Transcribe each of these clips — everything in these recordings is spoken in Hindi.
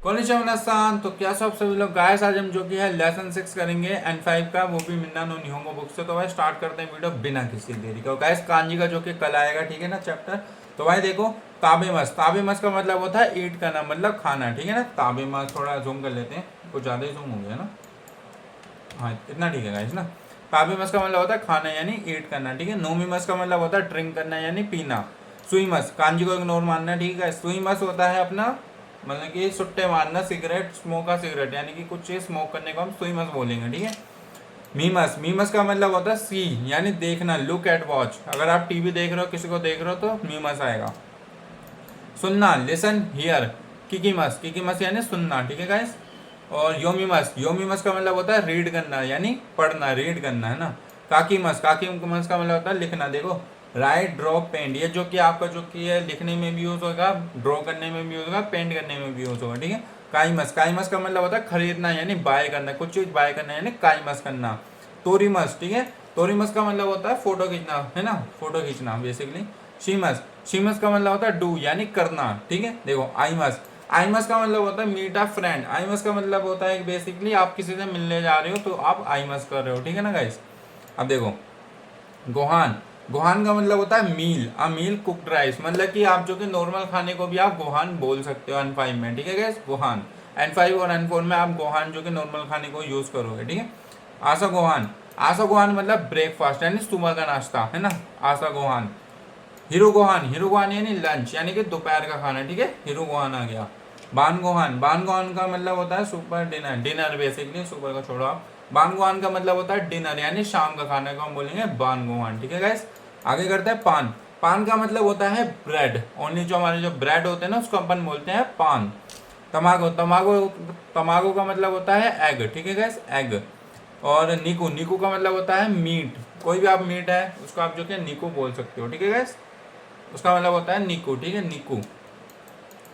कॉनिचा तो क्या सब सभी लोग गाइस, आज हम जो कि है लेसन 6 करेंगे N5 का, वो भी मिन्ना नो निहोंगो बुक से। तो भाई स्टार्ट करते हैं वीडियो बिना किसी देरी का। गाइस कांजी का जो कि कल आएगा, ठीक है ना चैप्टर। तो भाई देखो, ताबे मस का मतलब होता है ईट करना, मतलब खाना, ठीक है ना। ताबे मस थोड़ा जूम कर लेते हैं, कुछ ज़्यादा ही जूम हो गया ना। हाँ इतना ठीक है गाइस ना। ताबे मस का मतलब होता है खाना यानी ईट करना, ठीक है। नोमी मस का मतलब होता है ड्रिंक करना यानी पीना। सुई मस कांजी को इग्नोर मानना है, ठीक है। सुई मस होता है अपना मतलब कि सुट्टे मारना, सिगरेट स्मोक का सिगरेट यानी कि कुछ चीज़ स्मोक करने को हम सुई मस बोलेंगे, ठीक है। मीमस का मतलब होता है सी यानी देखना, लुक एट वॉच। अगर आप टीवी देख रहे हो, किसी को देख रहे हो तो मीमस आएगा। सुनना लिसन हियर। किकी मस यानी सुनना, ठीक है गाइस। और योमीमस का मतलब होता है रीड करना यानी पढ़ना, रीड करना, है ना। काकी मस का मतलब होता है लिखना। देखो, राइट ड्रॉ पेंट, ये जो कि आपका जो कि है लिखने में भी यूज होगा, ड्रॉ करने में भी यूज होगा, पेंट करने में भी यूज होगा, ठीक है। काईमस का मतलब होता है खरीदना यानी बाय करना, कुछ चीज बाय करना यानी काईमस करना। तोरीमस, ठीक है। तोरीमस का मतलब होता है फोटो खींचना, है ना, फोटो खींचना बेसिकली। शीमस का मतलब होता है डू यानी करना, ठीक है। देखो आईमस का मतलब होता है मीट अ फ्रेंड। आईमस का मतलब होता है बेसिकली आप किसी से मिलने जा रहे हो तो आप आईमस कर रहे हो, ठीक है ना गाइस। अब देखो, गोहान गोहान का मतलब होता है मील, अ मील कुक्ड राइस, मतलब कि आप जो कि नॉर्मल खाने को भी आप गोहान बोल सकते हो N5 में, ठीक है गाइस। गोहान N5 और N4 में आप गोहान जो कि नॉर्मल खाने को यूज करोगे, ठीक है। आशा गोहान मतलब ब्रेकफास्ट यानी सुबह का नाश्ता, है ना। आशा गोहान। हीरो गोहान यानी लंच यानी कि दोपहर का खाना, ठीक है। हीरो गोहान आ गया। बान गोहान का मतलब होता है super dinner, dinner basically, super का छोड़ो आप। बान गोहान का मतलब होता है डिनर यानी शाम का खाना को हम बोलेंगे बान गोहान, ठीक है गाइस। आगे करते हैं पान। पान का मतलब होता है ब्रेड, ओनली जो हमारे जो ब्रेड होते हैं ना उसको अपन बोलते हैं पान। तमागो तमागो तमागो का मतलब होता है एग, ठीक है गैस, एग। और नीकू नीकू का मतलब होता है मीट, कोई भी आप मीट है उसको आप जो कि नीकू बोल सकते हो, ठीक है गैस। उसका मतलब होता है नीकू, ठीक है, नीकू।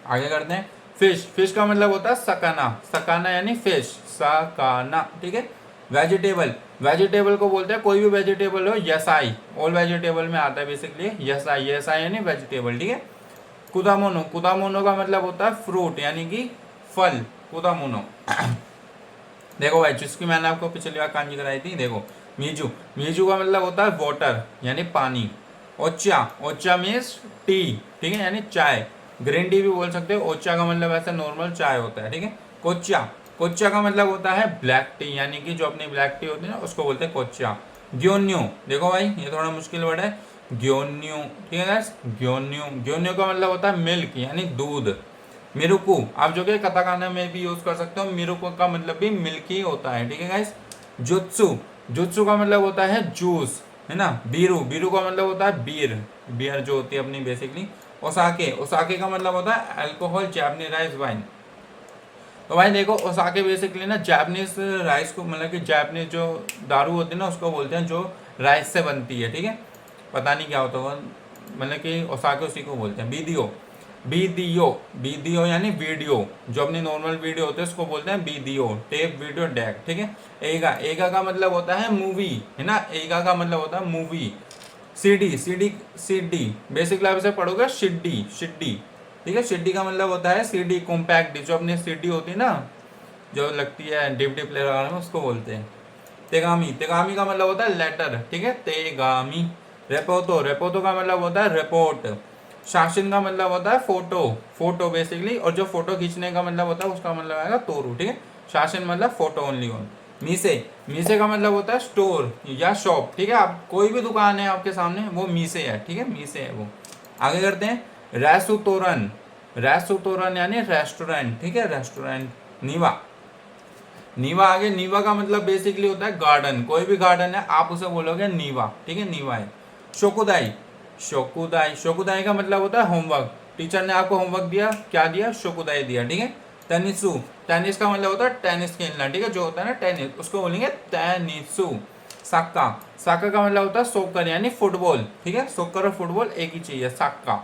आगे करते हैं फिश का मतलब होता है सकाना, सकाना यानी फिश, सकाना, ठीक है। वेजिटेबल को बोलते हैं कोई भी वेजिटेबल हो, यसाई, ऑल वेजिटेबल में आता है बेसिकली यसाई यानी वेजिटेबल, ठीक है। कुदामोनो का मतलब होता है फ्रूट यानी कि फल, कुदामोनो। देखो भाई, जिसकी मैंने आपको पिछली बार कांजी कराई थी, देखो मीजू मीजू का मतलब होता है वाटर यानी पानी। ओचा ओचा मीन्स टी, ठीक है, यानी चाय। ग्रीन टी भी बोल सकते हो। ओचा का मतलब ऐसा नॉर्मल चाय होता है, ठीक है। कोचा कोचा का मतलब होता है ब्लैक टी यानी कि जो अपनी ब्लैक टी होती है ना उसको बोलते हैं कोचा। ग्योन्यू, देखो भाई ये थोड़ा मुश्किल वर्ड है, ग्योन्यू, ठीक है गाइस। ग्योन्यू का मतलब होता है मिल्क यानी दूध। मिरुकु आप जो कि कताकाना में भी यूज कर सकते हो, मिरुकु का मतलब भी मिल्क ही होता है, ठीक है गाइस। जुत्सु जुत्सु का मतलब होता है जूस, है ना। बीरू बीरू का मतलब होता है बीर, बियर जो होती है अपनी बेसिकली। ओसाके ओसाके का मतलब होता है अल्कोहल, जैपनीज राइस वाइन। तो भाई देखो, ओसाके बेसिकली ना जैपनीज राइस को, मतलब कि जैपनीज जो दारू होती है ना उसको बोलते हैं जो राइस से बनती है, ठीक है। पता नहीं क्या होता होगा, मतलब कि ओसाके उसी को बोलते हैं। बीडीओ यानी वीडियो, जो अपनी नॉर्मल वीडियो होते हैं उसको बोलते हैं बीडीओ, टेप वीडियो डेक, ठीक है। एगा एगा का मतलब होता है मूवी, है ना। एगा का मतलब होता है मूवी। सीडी बेसिकली आप इसे पढ़ोगे शिड्डी शिड्डी, ठीक है। शिड्डी का मतलब होता है सीडी कॉम्पैक्ट डिस्क, जो अपनी सीडी होती है ना जो लगती है डीवीडी प्लेयर वगैरह में, उसको बोलते हैं। तेगामी तेगामी का मतलब होता है लेटर, ठीक है, तेगामी। रेपोतो का मतलब होता है रिपोर्ट। शासन का मतलब होता है फोटो, फोटो बेसिकली, और जो फोटो खींचने का मतलब होता है उसका मतलब आएगा तोरू, ठीक है। शासन मतलब फोटो ओनली वन। मीसे मीसे का मतलब होता है स्टोर या शॉप, ठीक है। आप कोई भी दुकान है आपके सामने वो मीसे है, ठीक है, मीसे है वो। आगे करते हैं रैसुतोरन यानी रेस्टोरेंट, ठीक है, रेस्टोरेंट। नीवा नीवा आगे, नीवा का मतलब बेसिकली होता है गार्डन, कोई भी गार्डन है आप उसे बोलोगे नीवा, ठीक है, नीवा है। शोकुदाई शोकुदाई का मतलब होता है होमवर्क। टीचर ने आपको होमवर्क दिया, क्या दिया, शोकुदाई दिया, ठीक है। टेनिसु टेनिस का मतलब होता है टेनिस खेलना, ठीक है, जो होता है ना टेनिस उसको बोलेंगे टेनिसु। साक्का साक्का का मतलब होता है सोकर यानी फुटबॉल, ठीक है। सोकर और फुटबॉल एक ही चीज है, साक्का।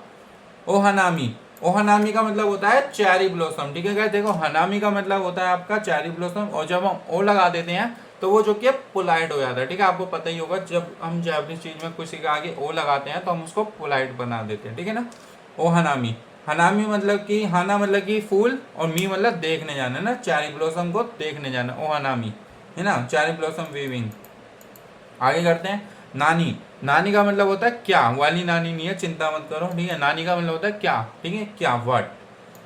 ओहनामी ओहनामी का मतलब होता है चेरी ब्लॉसम, ठीक है गाइस। देखो, हनामी का मतलब होता है आपका चेरी ब्लॉसम, और जब हम ओ लगा देते हैं तो वो जो कि पोलाइट हो जाता है, ठीक है। आपको पता ही होगा जब हम जैपनीज चीज में किसी के आगे ओ लगाते हैं तो हम उसको पोलाइट बना देते हैं, ठीक है ना। ओहनामी हनामी मतलब कि हाना मतलब कि फूल और मी मतलब देखने जाना ना, चेरी ब्लॉसम को देखने जाना, ओ हनामी है ना, चेरी ब्लॉसम वीविंग। आगे करते हैं। नानी, नानी का मतलब होता है क्या, वाली नानी नहीं है, चिंता मत करो, ठीक है। नानी का मतलब होता है क्या, ठीक है, क्या, व्हाट।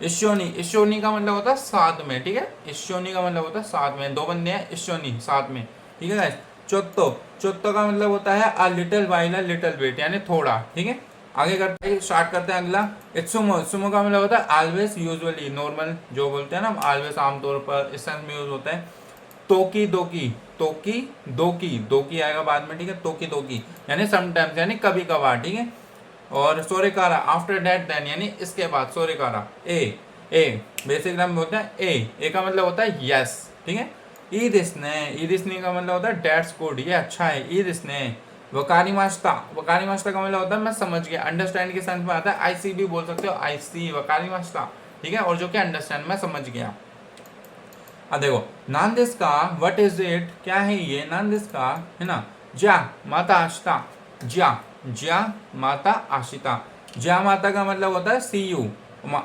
ईशोनी, ईशोनी का मतलब होता है साथ में, ठीक है। ईशोनी का मतलब होता है साथ में, दो बंदे हैं, ईशोनी साथ में, ठीक है गाइस। चोत्तो, चोत्तो का मतलब होता है a little while, a little bit, यानी थोड़ा, ठीक है। आगे करते हैं, स्टार्ट करते हैं अगला। इत्सुमो, इत्सुमो का मतलब होता है ऑलवेज, यूजुअली, नॉर्मल, जो बोलते हैं ना ऑलवेज, आमतौर पर, इस सेंस में यूज होता है। तोकी दोकी, तोकी दोकी, दोकी आएगा बाद में, ठीक है। तोकी दोकी यानी समटाइम्स, यानी कभी कभार, ठीक है। और सोरेकारा, आफ्टर दैट देन, यानी इसके बाद, सोरेकारा। ए बेसिक नाम बोलते हैं ए का मतलब होता है यस, ठीक है। ईदिस्ने, ईदिस्ने का मतलब होता है डेट्स गुड, ये अच्छा है, ईदिस्ने। वकारी मास्ता, वकारी मास्ता का मतलब होता है मैं समझ गया, अंडरस्टैंड के सेंस में आता है, आई सी भी बोल सकते हो, आई सी, वकारी मास्ता, ठीक है। और जो कि अंडरस्टैंड, मैं समझ गया। अब देखो, नांदिस का व्हाट इज इट, क्या है ये, नांदिस का, है ना। ज्या माता आशिता, ज्या, ज्या माता आशिता। ज्या माता का मतलब होता है सी यू,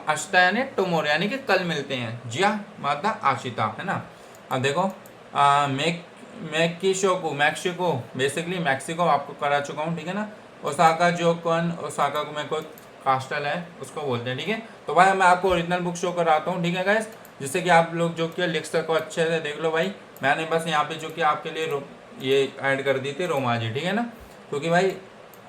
आशिता यानी टुमोर, यानी कि कल मिलते हैं, ज्या माता आशिता, है ना। अब देखो, मैक्सिको, मैक्सिको बेसिकली मैक्सिको आपको करा चुका हूँ, ठीक है ना। ओसाका जो कौन, ओसाका को मैं कोई कास्टल है उसको बोलते हैं, ठीक है। तो भाई मैं आपको ओरिजिनल बुक शो कराता हूँ, ठीक है गाइस, जिससे कि आप लोग जो कि लिख सको अच्छे से। देख लो भाई, मैंने बस यहाँ पे जो कि आपके लिए ये ऐड कर दी थी रोमाजी, ठीक है ना। क्योंकि भाई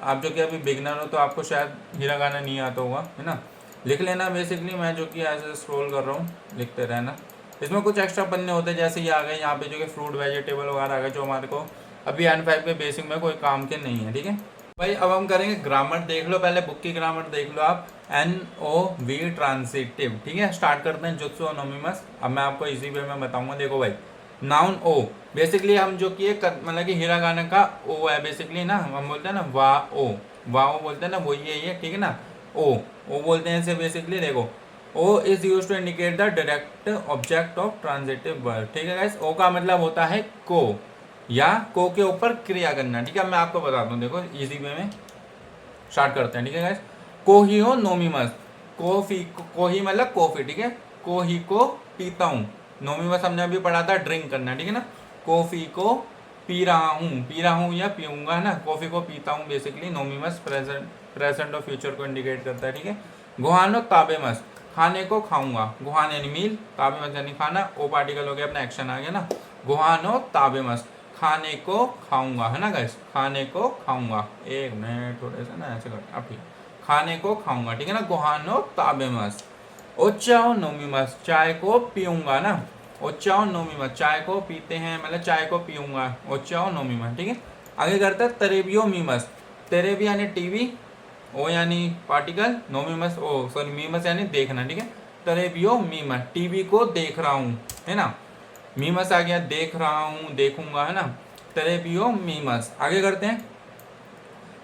आप जो कि अभी बिगनर हो तो आपको शायद हिरागाना नहीं आता होगा, है ना। लिख लेना, बेसिकली मैं जो कि ऐसे स्क्रॉल कर रहा हूँ, लिखते रहना। इसमें कुछ एक्स्ट्रा पन्ने होते हैं, जैसे ये आ गए यहाँ पे जो कि फ्रूट वेजिटेबल वगैरह आ गए, जो हमारे को अभी N5 के बेसिक में कोई काम के नहीं है, ठीक है भाई। अब हम करेंगे ग्रामर, देख लो पहले बुक की ग्रामर देख लो आप, NOV ट्रांसिटिव, ठीक है। स्टार्ट करते हैं जुत्सु ओनोमिमस। अब मैं आपको इजी वे में बताऊंगा, देखो भाई। नाउन ओ, बेसिकली हम जो कि मतलब कि हिरागाना का ओ है, बेसिकली ना हम बोलते हैं ना वा ओ, वा ओ बोलते हैं ना, वो ये ठीक है ना। ओ बोलते हैं इसे, बेसिकली देखो, O is use to indicate the direct object of transitive verb, ठीक है गाइस। ओ का मतलब होता है को, या को के ऊपर क्रिया करना, ठीक है। मैं आपको बताता हूँ, देखो इजी वे में स्टार्ट करते हैं, ठीक है गाइस। कोहियो नोमिमस, कॉफी, कोही मतलब कॉफी, ठीक है। कोही को पीता हूँ, नोमिमस हमने अभी पढ़ा था ड्रिंक करना, ठीक है ना। कॉफी को पी रहा हूँ या पीऊंगा, है ना। कॉफी को पीता हूँ, बेसिकली नोमिमस प्रेजेंट और फ्यूचर को इंडिकेट करता है, ठीक है। गुहानो ताबेमस, खाने को खाऊंगा, गुहान यानी मील, ताबेमस यानी खाना, ओ पार्टिकल हो गया, अपना एक्शन आ गया ना। गुहानो ताबेमस, खाने को खाऊंगा, है ना गाइस, खाने को खाऊंगा। एक मिनट, थोड़े से ना ऐसे कर, अब ठीक, खाने को खाऊंगा, ठीक है ना। गुहानो ताबेमस। ओचाओ नोमिमस, चाय को पीऊंगा ना। ओचाओ नोमिमस, चाय को पीते हैं, मतलब चाय को पीऊंगा, ओचाओ नोमिमस, ठीक है। आगे करता है तरेबियो मीमस, तेरेबी यानी टीवी, ओ यानी पार्टिकल, नोमिमस ओ सॉरी मीमस यानी देखना, ठीक है। तरेबियो मीमस, टीवी को देख रहा हूँ, है ना। मीमस आ गया, देख रहा हूँ, देखूंगा, है ना। तरेबियो मीमस। आगे करते हैं।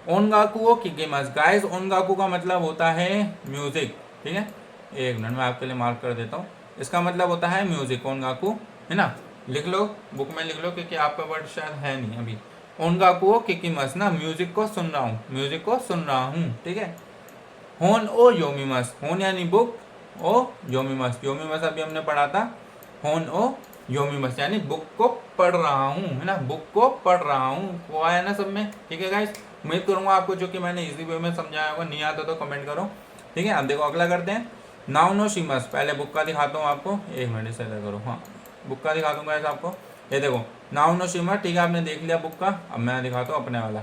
ओनगाकू किकिमस, गाइस ओनगाकू का मतलब होता है म्यूजिक, ठीक है। एक मिनट में आपके लिए मार्क कर देता हूँ, इसका मतलब होता है म्यूजिक, ओनगाकू, है ना। लिख लो, बुक में लिख लो, क्योंकि आपका वर्ड शायद है नहीं अभी। ओनगाकू किकिमस ना, म्यूजिक को सुन रहा हूँ, म्यूजिक को सुन रहा हूँ, ठीक है। होन ओ योमिमस, होन यानी बुक, ओ योमिमस, योमिमस अभी हमने पढ़ा था। होन ओ योमिमस यानी बुक को पढ़ रहा हूँ, है ना, बुक को पढ़ रहा हूँ, वो आया ना सब में, ठीक है गाइस। उम्मीद करूंगा आपको जो कि मैंने इजी वे में समझाया होगा, नहीं आता तो कमेंट करो, ठीक है। अब देखो अगला करते हैं। नाउ नो शिमस, पहले बुक का दिखाता हूँ आपको, एक मिनट से करो, हाँ बुक का दिखा दूंगा ऐसा आपको। ये देखो नाउ नो शिमस, ठीक है, आपने देख लिया बुक का। अब मैं दिखाता हूँ अपने वाला,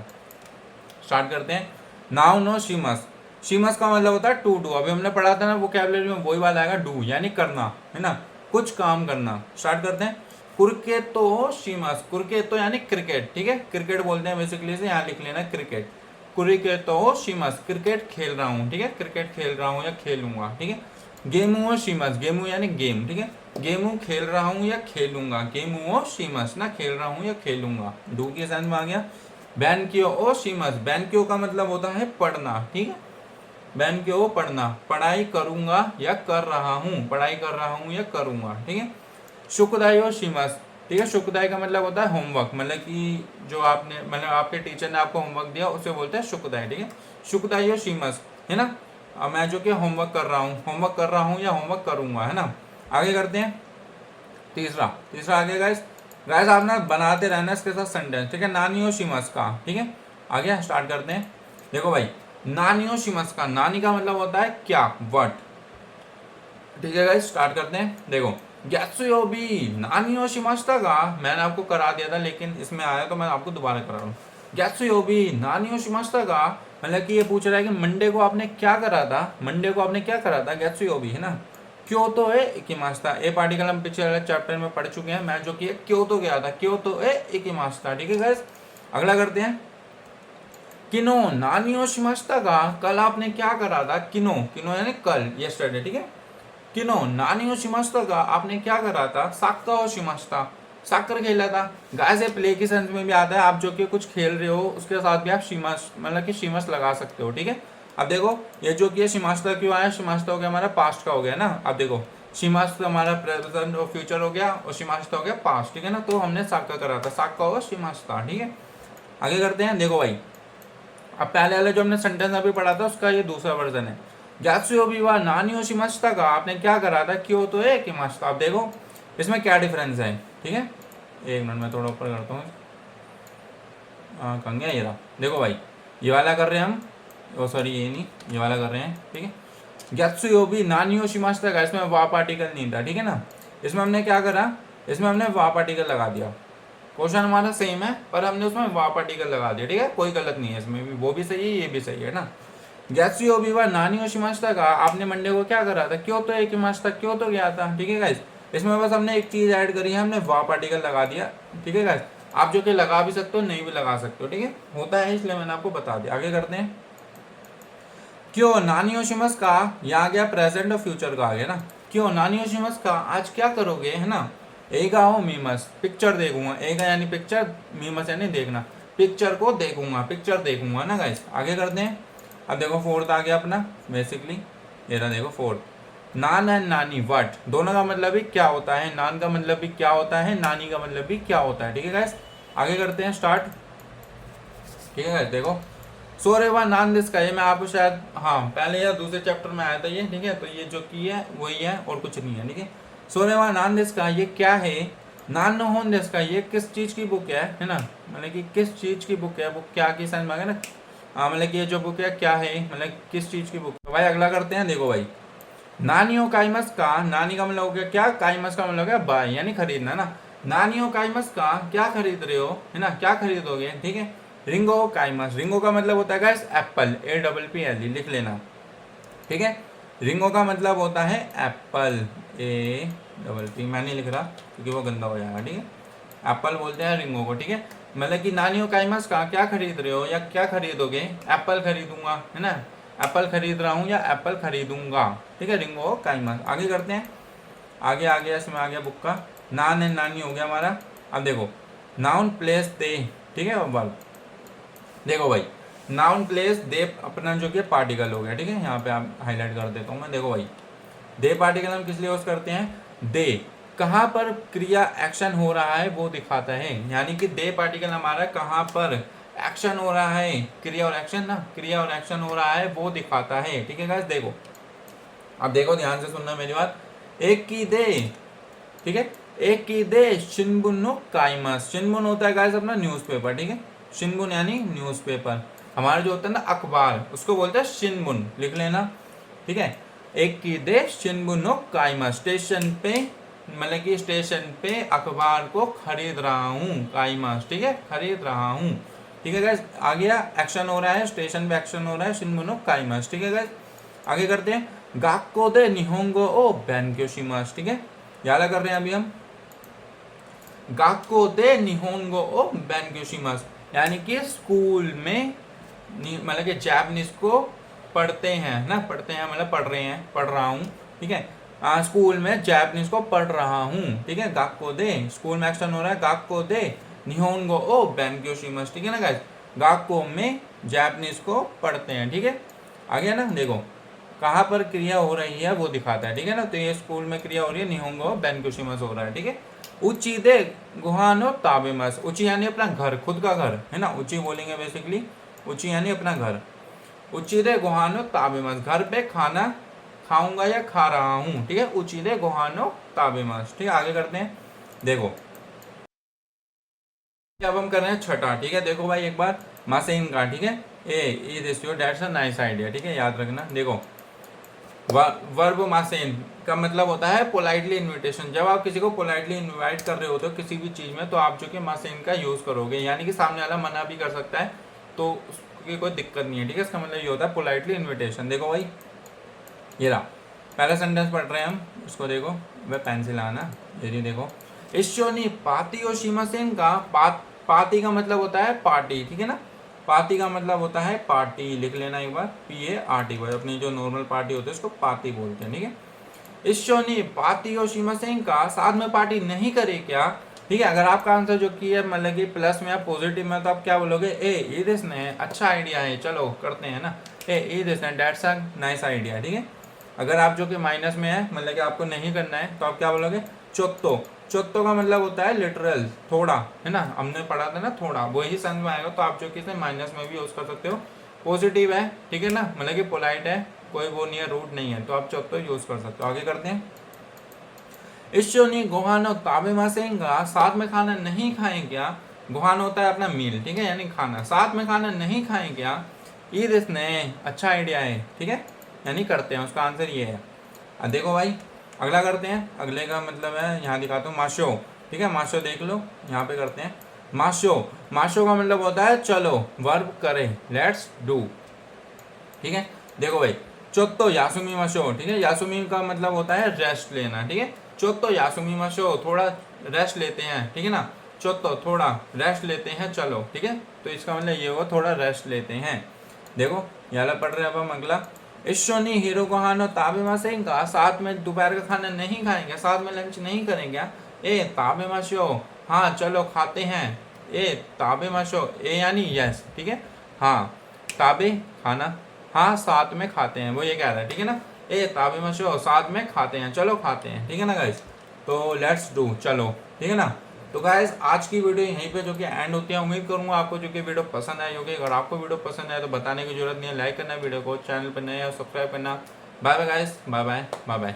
स्टार्ट करते हैं। नाउ नो शिमस, शिमस का मतलब होता है टू डू, अभी हमने पढ़ा था ना वोकैबुलरी में, वही वाला आएगा, डू यानी करना, है ना, कुछ काम करना। स्टार्ट करते हैं। कुरकेतो शिमस, कुरकेतो यानी क्रिकेट, ठीक है, क्रिकेट बोलते हैं बेसिकली से, यहाँ लिख लेना क्रिकेट। कुरिकेतो शिमस, क्रिकेट खेल रहा हूँ, ठीक है, क्रिकेट खेल रहा हूँ या खेलूंगा, ठीक है। गेमू शिमस, गेमू यानी गेम, ठीक है, गेमू खेल रहा हूँ या खेलूंगा, गेमू शिमस ना, खेल रहा हूँ या खेलूंगा, डू के सेंस में आ गया। बैंक्यो ओ शिमस, बैंक्यो का मतलब होता है पढ़ना, ठीक है, बैंक्यो पढ़ना, पढ़ाई करूंगा या कर रहा हूँ, पढ़ाई कर रहा हूँ या करूंगा, ठीक है। सुखदाई ओ शिमस, ठीक है, सुखदाई का मतलब होता है होमवर्क, मतलब कि जो आपने, मतलब आपके टीचर ने आपको होमवर्क दिया उसे बोलते हैं सुखदाई, ठीक है। सुखदाई ओ शिमस, है ना। मैं जो कि होमवर्क कर रहा हूँ या होमवर्क करूँगा, है ना। आगे करते हैं तीसरा आगे गाइस आप ना बनाते रहना इसके साथ सेंटेंस, ठीक है। नानियो शिमस्का, ठीक है। आगे स्टार्ट करते हैं। देखो भाई, नानियो शिमस्का, नानी का मतलब होता है क्या, व्हाट, ठीक है गाइस। स्टार्ट करते हैं। देखो गैत्सुयोबी नानियो शिमस्का का मैंने आपको करा दिया था, लेकिन इसमें आया तो मैं आपको दोबारा करा रहा हूँ। गैत्सुयोबी नानियो शिमस्का का मतलब कि ये पूछ रहा है कि मंडे को आपने क्या करा था, गैत्सुयोबी, है ना। क्योतो ए इकिमास्ता, ए पार्टिकल हम पिछले वाले चैप्टर में पढ़ चुके हैं, मैं जो कि क्योतो गया था, क्योतो ए इकिमास्ता, ठीक है गाइस। अगला करते हैं। किनो नानियो शिमस्ता का, कल आपने क्या करा था, किनो यानी कल, यस्टरडे, ठीक है। किनो नानियो शिमस्ता का आपने क्या करा था, साक्का और शिमस्ता, साक्कर खेला था। गाइस ये प्ले की सेंस में भी आता है, आप जो कि कुछ खेल रहे हो उसके साथ भी आप शिमस मतलब कि शिमस लगा सकते हो, ठीक है। अब देखो ये जो कि शिमस्ता क्यों आया, शिमस्ता हो गया हमारा पास्ट का हो गया ना। अब देखो शिमस्ता हमारा प्रेजेंट और फ्यूचर हो गया और शिमस्ता हो गया पास्ट, ठीक है ना। तो हमने साक्का करा था, साक्का होगा शिमस्ता, ठीक है। आगे करते हैं। देखो भाई अब पहले वाले जो हमने सेंटेंस अभी पढ़ा था उसका ये दूसरा वर्जन है। गैत्सुयोबी वा नानियो शिमस्ता का आपने क्या करा था, क्योतो ए इकिमास्ता। अब देखो इसमें क्या डिफरेंस है, ठीक है। एक मिनट में थोड़ा ऊपर करता हूँ, कहाँ गया ये रहा। देखो भाई ये वाला कर रहे हैं हम, ओ सॉरी ये नहीं, ये वाला कर रहे हैं, ठीक है। गैत्सुयोबी नानियो शिमस्ता का, इसमें वा पार्टिकल नहीं था, ठीक है ना। इसमें हमने क्या करा, इसमें हमने वा पार्टिकल लगा दिया। क्वेश्चन हमारा सेम है पर हमने उसमें वा पार्टिकल लगा दिया, ठीक है। कोई गलत नहीं है इसमें भी, वो भी सही है ये भी सही है ना। गैत्सुयोबी वा नानियो शिमस्ता का आपने मंडे को क्या करा था, क्योतो इकिमास्ता, क्योतो गया था, ठीक है गाइस। इसमें बस हमने एक चीज ऐड करी है, हमने वा पार्टिकल लगा दिया, ठीक है गाइस। आप जो कि लगा भी सकते हो नहीं भी लगा सकते हो, ठीक है, होता है इसलिए मैंने आपको बता दिया। आगे करते हैं। क्यों नानियो शिमस्का, यहाँ आ गया प्रेजेंट और फ्यूचर का आ गया ना। क्यों नानियो शिमस्का आज क्या करोगे, है ना। एगा हो मीमस, पिक्चर देखूंगा, एगा यानी पिक्चर, मीमस यानी देखना, पिक्चर को देखूंगा ना गाइस। आगे करते हैं। अब देखो फोर्थ आ गया अपना बेसिकली, ये रहा देखो फोर्थ। नान एंड नानी व्हाट, दोनों का मतलब भी क्या होता है, नान का मतलब भी क्या होता है, नानी का मतलब भी क्या होता है, ठीक है गाइस। आगे करते हैं स्टार्ट, ठीक है गाइस। देखो सोरेवा नान दिस का, ये मैं आपको शायद हाँ पहले या दूसरे चैप्टर में आया था ये, ठीक है। तो ये जो की है वही है और कुछ नहीं है, ठीक है। सोरेवा नान दिस का ये क्या है, नान नो होन दिस का ये किस चीज की बुक है ना। मतलब कि किस चीज की बुक है, बुक क्या की साइन मांगे ना। मतलब कि ये जो बुक है क्या है, मतलब किस चीज की बुक है। भाई अगला करते हैं। देखो भाई नानियो काइमस का, नानी का मतलब हो गया क्या, काइमस का मतलब हो गया बाय यानी खरीदना ना। नानियो काइमस का क्या खरीद रहे हो, है ना, क्या खरीदोगे, ठीक है। रिंगो काइमस, रिंगो का मतलब होता है गाइस एप्पल, APPL लिख लेना, ठीक है। रिंगो का मतलब होता है एप्पल, APP मैं नहीं लिख रहा क्योंकि वो गंदा हो जाएगा, ठीक है। एप्पल बोलते हैं रिंगो को, ठीक है। मतलब कि नानियो काइमस का क्या खरीद रहे हो या क्या खरीदोगे, एप्पल खरीदूंगा, है ना, एप्पल खरीद रहा हूँ या एप्पल खरीदूंगा, ठीक है। Ringo chiasmus. आगे करते हैं। आगे आ गया इसमें आ गया बुक का नान एंड नानी हो गया हमारा। अब देखो नाउन प्लेस दे, ठीक है। वर्ब देखो भाई नाउन प्लेस दे अपना जो कि पार्टिकल हो गया, ठीक है। यहाँ पे आप हाईलाइट कर देता हूँ मैं। देखो भाई दे पार्टिकल हम किस लिए यूज करते हैं, दे कहाँ पर क्रिया एक्शन हो रहा है वो दिखाता है, यानी कि दे पार्टिकल हमारा कहाँ पर एक्शन हो रहा है, क्रिया और एक्शन ना, क्रिया और एक्शन हो रहा है वो दिखाता है, ठीक है गाइस। देखो अब देखो ध्यान से सुनना मेरी बात। एक की दे, ठीक है, एक की दे शिनबुन नो काइमस, शिनबुन होता है गाइस अपना न्यूज़पेपर, ठीक है। शिनबुन यानी न्यूज़पेपर, हमारा जो होता है ना अखबार उसको बोलते हैं शिनबुन, लिख लेना, ठीक है। एक की दे शिनबुन नो काइमस, स्टेशन पे मतलब कि स्टेशन पे अखबार को खरीद रहा हूँ, काइमस, ठीक है, खरीद रहा हूँ, ठीक है गाइस। आ गया एक्शन हो रहा है, स्टेशन पे एक्शन हो रहा है, शिनबुन नो काइमस, ठीक है गाइस। आगे करते हैं। गाक्को दे निहोंगो ओ बैंक्योशिमास, ठीक है, याद कर रहे हैं अभी हम। गाक्को दे निहोंगो ओ बैंक्योशिमास यानी कि स्कूल में मतलब कि जापानीज को पढ़ते हैं ना, पढ़ते हैं मतलब पढ़ रहे हैं, पढ़ रहा हूँ, ठीक है। स्कूल में जापानीज को पढ़ रहा हूँ, ठीक है। गाक्को दे स्कूल में एक्शन हो रहा है, गाक्को दे निहोंगो ओ बैंक्योशिमास, ठीक है ना गाइस। गाक्को में जापानीज को पढ़ते हैं, ठीक है। आ गया ना। देखो कहाँ पर क्रिया हो रही है वो दिखाता है, ठीक है ना। तो ये स्कूल में क्रिया हो रही है, निहोंगो बैंक्योशिमास हो रहा है, ठीक है। उची दे गुहानो ताबेमस, उची यानी अपना घर, खुद का घर, है ना, उची बोलेंगे बेसिकली, उची यानी अपना घर। उचिरे गुहानो ताबेमस, घर पे खाना खाऊंगा या खा रहा हूँ, ठीक है। उचिरे गुहानो ताबेमस, ठीक है। आगे करते हैं, देखो अब हम कर रहे हैं छठा, ठीक है। देखो भाई एक बार मासेन का, ठीक है। A this your that's a nice idea, ठीक है, याद रखना। देखो वर्ब मासेन का मतलब होता है पोलाइटली इनविटेशन। जब आप किसी को पोलाइटली इनवाइट कर रहे होते हो किसी भी चीज में, तो आप जो कि मासेन का यूज करोगे, यानी कि सामने वाला मना भी कर सकता है, तो उसकी कोई दिक्कत नहीं है, ठीक है। इसका मतलब ये होता है पोलाइटली इन्विटेशन। देखो भाई ये रहा पहला सेंटेंस पढ़ रहे हैं हम, इसको देखो। वह पेंसिल आना, ये देखो। इश्योनी पाती और शिमासेन का पाती का मतलब होता है पार्टी, ठीक है ना। पाती का मतलब होता है पार्टी, लिख लेना एक बार, PARTY। अपनी जो नॉर्मल पार्टी होती है उसको पाती बोलते हैं, ठीक है। इश्योनी पाती और शिमासेन का साथ में पार्टी नहीं करे क्या, ठीक है। अगर आपका आंसर जो कि है मतलब कि प्लस में या पॉजिटिव में, तो आप क्या बोलोगे, ए दिस ने अच्छा आइडिया है, चलो करते हैं ना। ए दिस ने दैट्स अ नाइस आइडिया, ठीक है। अगर आप जो कि माइनस में है, मतलब कि आपको नहीं करना है, तो आप क्या बोलोगे, चोत्तो। चोत्तो का मतलब होता है लिटरल, थोड़ा, है ना। हमने पढ़ा था ना थोड़ा, वही समझ में आएगा। तो आप जो कि इसे माइनस में भी यूज कर सकते हो। पॉजिटिव है, ठीक है ना, मतलब कि पोलाइट है, कोई वो नहीं है, रूट नहीं है, तो आप चोत्तो यूज कर सकते हो। आगे करते हैं, ईश्वनी गोहानो ताबे मासेंगा, साथ में खाना नहीं खाएं क्या। गोहान होता है अपना मील, ठीक है, यानी खाना। साथ में खाना नहीं खाएं क्या, ये इसने अच्छा आइडिया है, ठीक है, यानी करते हैं। उसका आंसर ये है। अब देखो भाई अगला करते हैं। अगले का मतलब है, यहाँ दिखाता हूँ, माशो, ठीक है। माशो देख लो, यहाँ पे करते हैं माशो। माशो का मतलब होता है चलो, वर्ब करे, लेट्स डू, ठीक है। देखो भाई चोत्तो यासुमी माशो, ठीक है। यासुमी का मतलब होता है रेस्ट लेना, ठीक है। चोत्तो यासुमी माशो, थोड़ा रेस्ट लेते हैं, ठीक है ना। चोत्तो थोड़ा रेस्ट लेते हैं, चलो, ठीक है। तो इसका मतलब ये होगा थोड़ा रेस्ट लेते हैं। देखो यहाँ पढ़ रहे हैं अब हम अगला। इश्वनी हीरो गोहानो ताबे मासेंगा, साथ में दोपहर का खाना नहीं खाएंगे, साथ में लंच नहीं करेंगे। ए ताबे माशो, हाँ चलो खाते हैं। ए ताबे माशो, ए यानी यस, ठीक है। हाँ ताबे खाना, हाँ साथ में खाते हैं, वो ये कह रहा है, ठीक है ना। ए ताबे मशो, साथ में खाते हैं, चलो खाते हैं, ठीक है ना गाइस। तो लेट्स डू, चलो, ठीक है ना। तो गाइस आज की वीडियो यहीं पे जो कि एंड होती है। उम्मीद करूंगा आपको जो कि वीडियो पसंद आई होगी। अगर आपको वीडियो पसंद आए तो बताने की जरूरत नहीं है, लाइक करना वीडियो को, चैनल पर नए हो सब्सक्राइब करना। Bye bye guys, bye bye, bye bye.